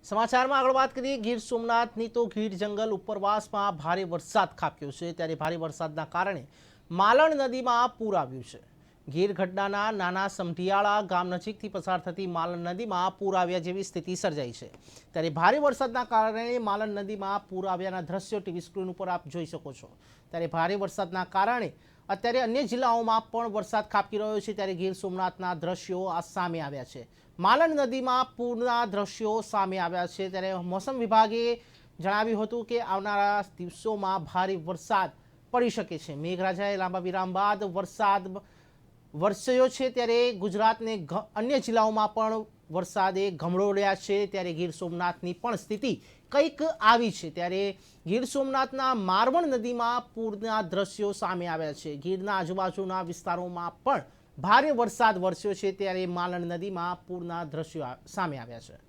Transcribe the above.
સમાચારમાં આગળ વાત કરીએ ગીર સોમનાથની તો ગીર જંગલ ઉપરવાસમાં ભારે વરસાદ ખાબક્યો છે ત્યારે ભારે વરસાદના કારણે માલણ નદીમાં પૂર આવ્યું છે। ગીર ગઢડાના નાના સમઢિયાળા ગામ નજીકથી પસાર થતી માલણ નદીમાં પૂર આવ્યા જેવી સ્થિતિ સર્જાઈ છે। ત્યારે ભારે વરસાદના કારણે માલણ નદીમાં પૂર આવ્યાના દ્રશ્યો ટીવી સ્ક્રીન ઉપર આપ જોઈ શકો છો। ત્યારે ભારે વરસાદના કારણે અત્યારે અન્ય જિલ્લાઓમાં પણ વરસાદ ખાબકી રહ્યો છે ત્યારે ગીર સોમનાથના દ્રશ્યો આ સામે આવ્યા છે। માલણ નદીમાં પૂરના દ્રશ્યો સામે આવ્યા છે ત્યારે મોસમ વિભાગે જણાવ્યું હતું કે આવનારા દિવસોમાં ભારે વરસાદ પડી શકે છે। મેઘરાજાએ લાંબા વિરામ બાદ વરસાદ વરસ્યો છે ત્યારે ગુજરાતને અન્ય જિલ્લાઓમાં પણ વરસાદે ગમરોળ્યા છે ત્યારે ગીર સોમનાથની પણ સ્થિતિ કંઈક આવી છે। ત્યારે ગીર સોમનાથના મારવણ નદીમાં પૂરના દ્રશ્યો સામે આવ્યા છે। ગીરના આજુબાજુના વિસ્તારોમાં પણ ભારે વરસાદ વરસ્યો છે ત્યારે માલણ નદીમાં પૂરના દ્રશ્યો સામે આવ્યા છે।